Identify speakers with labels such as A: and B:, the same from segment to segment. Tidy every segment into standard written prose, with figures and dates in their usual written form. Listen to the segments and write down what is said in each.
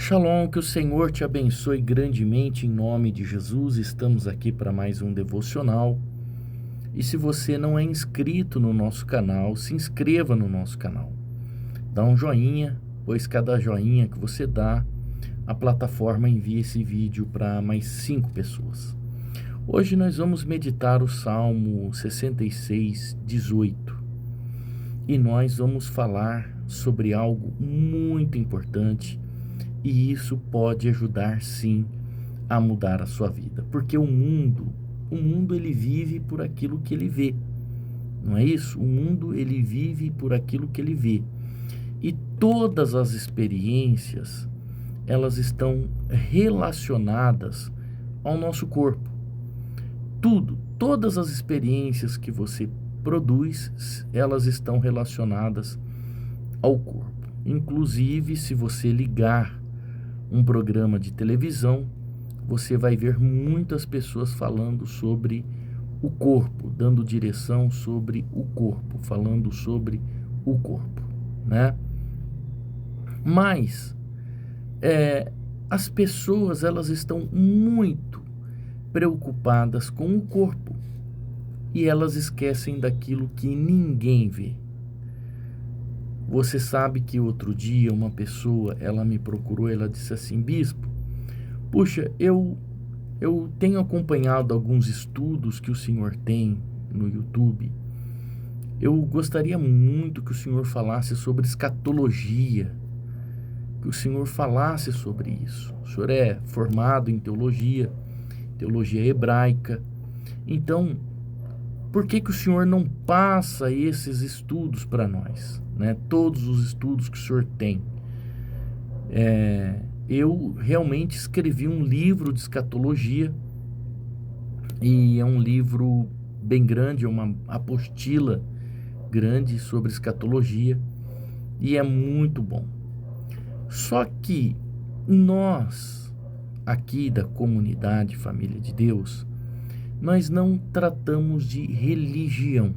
A: Shalom, que o Senhor te abençoe grandemente em nome de Jesus. Estamos aqui para mais um devocional. E se você não é inscrito no nosso canal, se inscreva no nosso canal. Dá um joinha, pois cada joinha que você dá, a plataforma envia esse vídeo para mais 5 pessoas. Hoje nós vamos meditar o Salmo 66, 18. E nós vamos falar sobre algo muito importante. E isso pode ajudar sim a mudar a sua vida, porque o mundo ele vive por aquilo que ele vê, não é isso? O mundo ele vive por aquilo que ele vê, e todas as experiências elas estão relacionadas ao nosso corpo. Todas as experiências que você produz, elas estão relacionadas ao corpo. Inclusive, se você ligar um programa de televisão, você vai ver muitas pessoas falando sobre o corpo, dando direção sobre o corpo, falando sobre o corpo, né? Mas as pessoas elas estão muito preocupadas com o corpo e elas esquecem daquilo que ninguém vê. Você sabe que outro dia uma pessoa, ela me procurou, ela disse assim: bispo, puxa, eu tenho acompanhado alguns estudos que o senhor tem no YouTube. Eu gostaria muito que o senhor falasse sobre escatologia, que o senhor falasse sobre isso. O senhor é formado em teologia hebraica. Então, por que o senhor não passa esses estudos para nós, né? Todos os estudos que o senhor tem. Eu realmente escrevi um livro de escatologia, e é um livro bem grande, é uma apostila grande sobre escatologia, e é muito bom. Só que nós, aqui da comunidade Família de Deus, nós não tratamos de religião.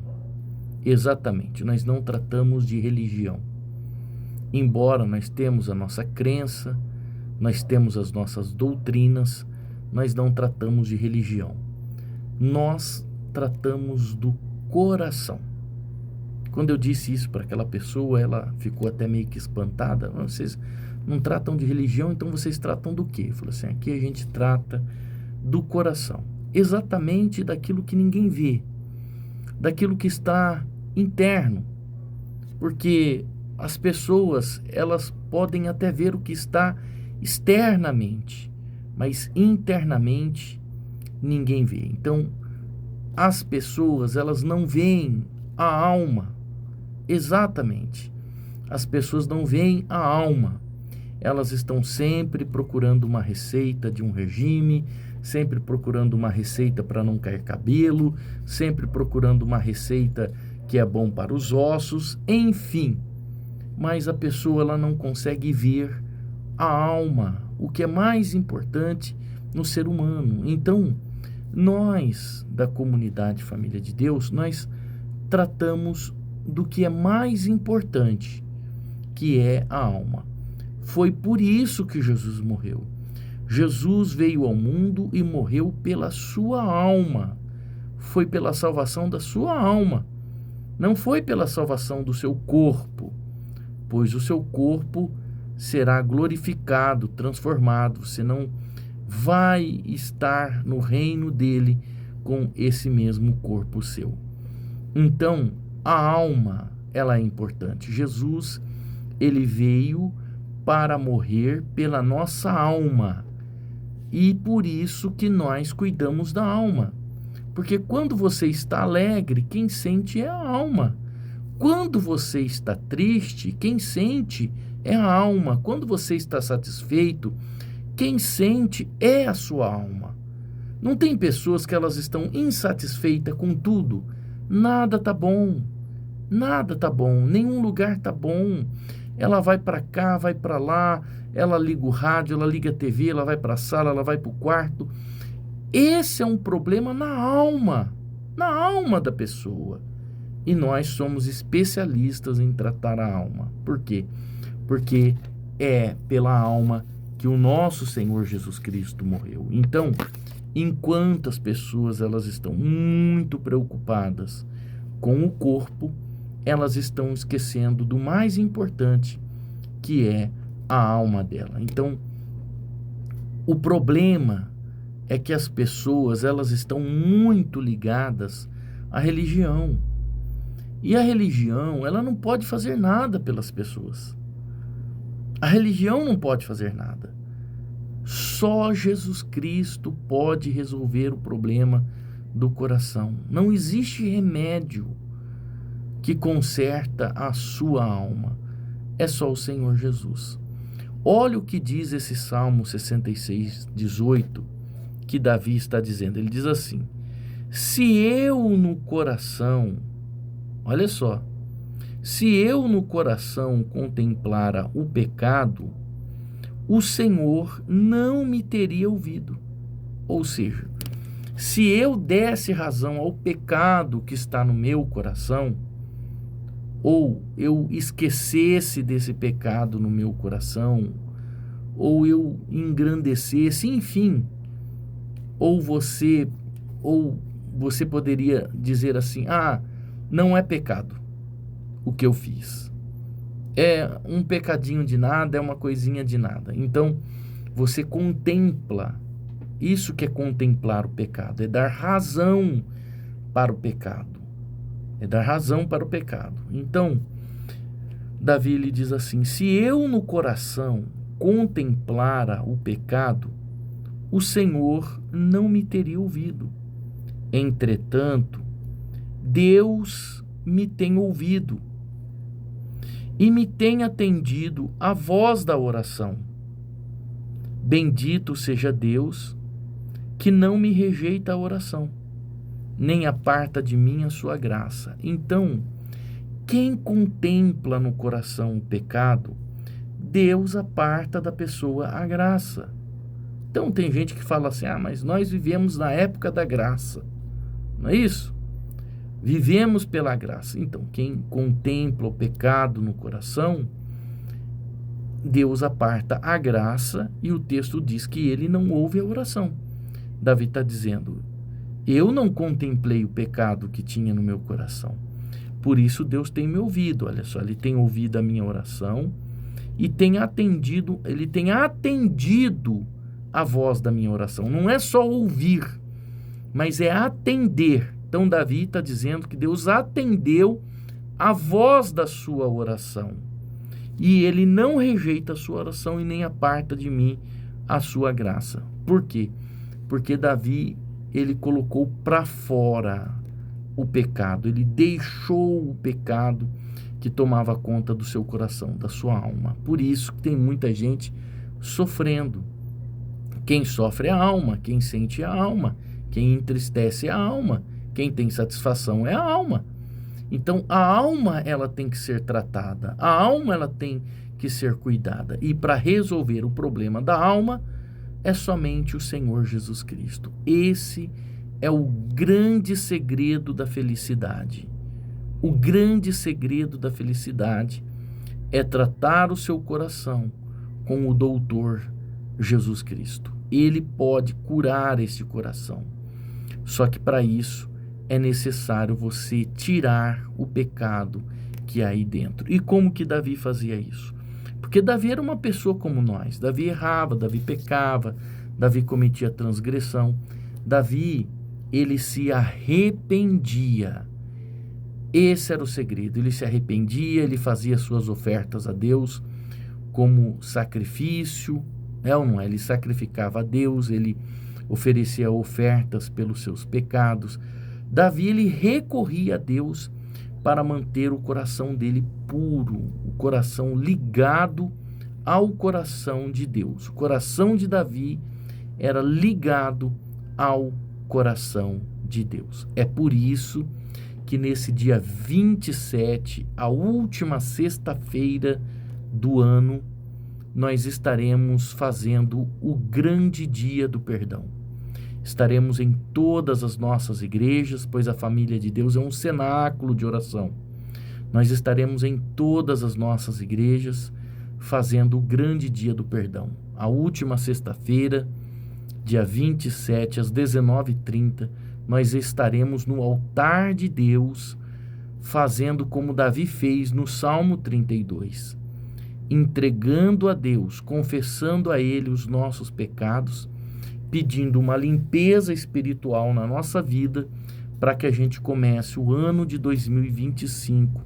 A: Exatamente, nós não tratamos de religião. Embora nós temos a nossa crença, nós temos as nossas doutrinas, nós não tratamos de religião. Nós tratamos do coração. Quando eu disse isso para aquela pessoa, ela ficou até meio que espantada. Vocês não tratam de religião, então vocês tratam do quê? Eu falei assim: aqui a gente trata do coração. Exatamente daquilo que ninguém vê, daquilo que está interno, porque as pessoas elas podem até ver o que está externamente, mas internamente ninguém vê. Então as pessoas elas não veem a alma. Exatamente, as pessoas não veem a alma. Elas estão sempre procurando uma receita de um regime, sempre procurando uma receita para não cair cabelo, sempre procurando uma receita que é bom para os ossos, enfim. Mas a pessoa ela não consegue ver a alma, o que é mais importante no ser humano. Então, nós da comunidade Família de Deus, nós tratamos do que é mais importante, que é a alma. Foi por isso que Jesus morreu. Jesus veio ao mundo e morreu pela sua alma. Foi pela salvação da sua alma. Não foi pela salvação do seu corpo, pois o seu corpo será glorificado, transformado. Você não vai estar no reino dele com esse mesmo corpo seu. Então, a alma, ela é importante. Jesus, ele veio para morrer pela nossa alma. E por isso que nós cuidamos da alma. Porque quando você está alegre, quem sente é a alma. Quando você está triste, quem sente é a alma. Quando você está satisfeito, quem sente é a sua alma. Não tem pessoas que elas estão insatisfeitas com tudo. Nada tá bom. Nada tá bom. Nenhum lugar tá bom. Ela vai para cá, vai para lá, ela liga o rádio, ela liga a TV, ela vai para a sala, ela vai para o quarto. Esse é um problema na alma da pessoa. E nós somos especialistas em tratar a alma. Por quê? Porque é pela alma que o nosso Senhor Jesus Cristo morreu. Então, enquanto as pessoas elas estão muito preocupadas com o corpo, elas estão esquecendo do mais importante, que é a alma dela. Então, o problema é que as pessoas elas estão muito ligadas à religião. E a religião, ela não pode fazer nada pelas pessoas. A religião não pode fazer nada. Só Jesus Cristo pode resolver o problema do coração. Não existe remédio que conserta a sua alma. É só o Senhor Jesus. Olha o que diz esse Salmo 66, 18, que Davi está dizendo. Ele diz assim: se eu no coração, olha só, se eu no coração contemplara o pecado, o Senhor não me teria ouvido. Ou seja, se eu desse razão ao pecado que está no meu coração, ou eu esquecesse desse pecado no meu coração, ou eu engrandecesse, enfim, ou você poderia dizer assim: ah, não é pecado o que eu fiz, é um pecadinho de nada, é uma coisinha de nada. Então você contempla, isso que é contemplar o pecado, é dar razão para o pecado, é dar razão para o pecado. Então Davi lhe diz assim: se eu no coração contemplara o pecado, o Senhor não me teria ouvido. Entretanto, Deus me tem ouvido e me tem atendido à voz da oração. Bendito seja Deus, que não me rejeita a oração, nem aparta de mim a sua graça. Então, quem contempla no coração o pecado, Deus aparta da pessoa a graça. Então tem gente que fala assim: ah, mas nós vivemos na época da graça. Não é isso? Vivemos pela graça. Então, quem contempla o pecado no coração, Deus aparta a graça, e o texto diz que ele não ouve a oração. Davi está dizendo: eu não contemplei o pecado que tinha no meu coração, por isso Deus tem me ouvido. Olha só, ele tem ouvido a minha oração e tem atendido, ele tem atendido a voz da minha oração. Não é só ouvir, mas é atender. Então Davi está dizendo que Deus atendeu a voz da sua oração, e ele não rejeita a sua oração e nem aparta de mim a sua graça. Por quê? Porque Davi, ele colocou para fora o pecado, ele deixou o pecado que tomava conta do seu coração, da sua alma. Por isso que tem muita gente sofrendo. Quem sofre é a alma, quem sente é a alma, quem entristece é a alma, quem tem satisfação é a alma. Então a alma, ela tem que ser tratada, a alma, ela tem que ser cuidada, e para resolver o problema da alma é somente o Senhor Jesus Cristo. Esse é o grande segredo da felicidade. O grande segredo da felicidade é tratar o seu coração com o doutor Jesus Cristo. Ele pode curar esse coração. Só que para isso é necessário você tirar o pecado que há aí dentro. E como que Davi fazia isso? Porque Davi era uma pessoa como nós. Davi errava, Davi pecava, Davi cometia transgressão. Davi, ele se arrependia. Esse era o segredo. Ele se arrependia, ele fazia suas ofertas a Deus como sacrifício, ou não é? Ele sacrificava a Deus, ele oferecia ofertas pelos seus pecados. Davi, ele recorria a Deus para manter o coração dele puro, o coração ligado ao coração de Deus. O coração de Davi era ligado ao coração de Deus. É por isso que nesse dia 27, a última sexta-feira do ano, nós estaremos fazendo o grande dia do perdão. Estaremos em todas as nossas igrejas, pois a família de Deus é um cenáculo de oração. Nós estaremos em todas as nossas igrejas fazendo o grande dia do perdão. A última sexta-feira, dia 27, às 19h30, nós estaremos no altar de Deus, fazendo como Davi fez no Salmo 32, entregando a Deus, confessando a Ele os nossos pecados, pedindo uma limpeza espiritual na nossa vida, para que a gente comece o ano de 2025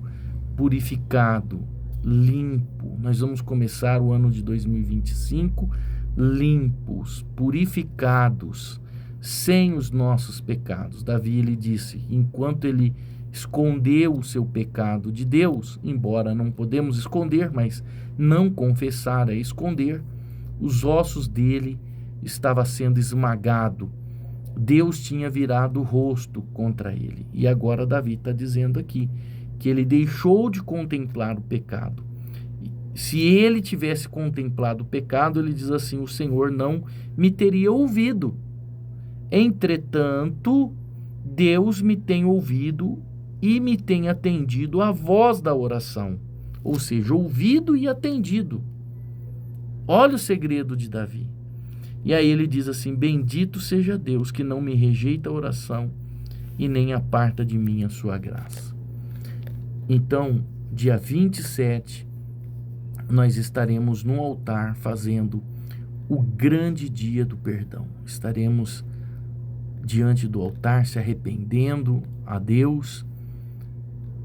A: purificado, limpo. Nós vamos começar o ano de 2025 limpos, purificados, sem os nossos pecados. Davi, ele disse, enquanto ele escondeu o seu pecado de Deus, embora não podemos esconder, mas não confessar é esconder, os ossos dele estavam sendo esmagados. Deus tinha virado o rosto contra ele. E agora Davi está dizendo aqui que ele deixou de contemplar o pecado. Se ele tivesse contemplado o pecado, ele diz assim, o Senhor não me teria ouvido. Entretanto, Deus me tem ouvido e me tem atendido à voz da oração. Ou seja, ouvido e atendido. Olha o segredo de Davi. E aí ele diz assim, bendito seja Deus que não me rejeita a oração e nem aparta de mim a sua graça. Então, dia 27, nós estaremos no altar fazendo o grande dia do perdão. Estaremos diante do altar se arrependendo a Deus,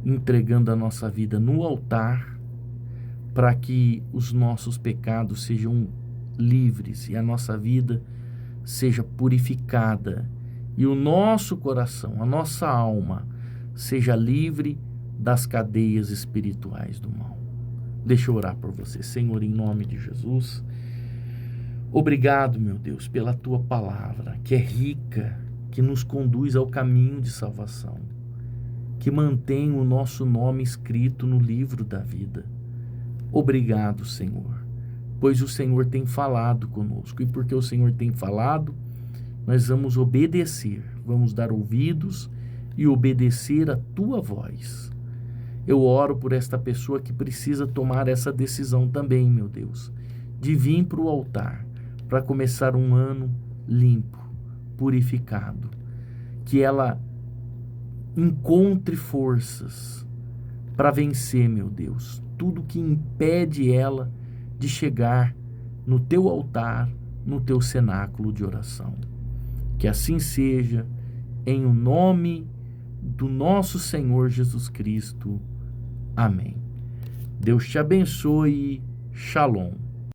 A: entregando a nossa vida no altar para que os nossos pecados sejam livres e a nossa vida seja purificada e o nosso coração, a nossa alma seja livre das cadeias espirituais do mal. Deixa eu orar por você. Senhor, em nome de Jesus, obrigado, meu Deus, pela tua palavra, que é rica, que nos conduz ao caminho de salvação, que mantém o nosso nome escrito no livro da vida. Obrigado, Senhor, pois o Senhor tem falado conosco, e porque o Senhor tem falado, nós vamos obedecer, vamos dar ouvidos e obedecer a tua voz. Eu oro por esta pessoa que precisa tomar essa decisão também, meu Deus, de vir para o altar, para começar um ano limpo, purificado, que ela encontre forças para vencer, meu Deus, tudo que impede ela de chegar no teu altar, no teu cenáculo de oração. Que assim seja, em o nome do nosso Senhor Jesus Cristo. Amém. Deus te abençoe. Shalom.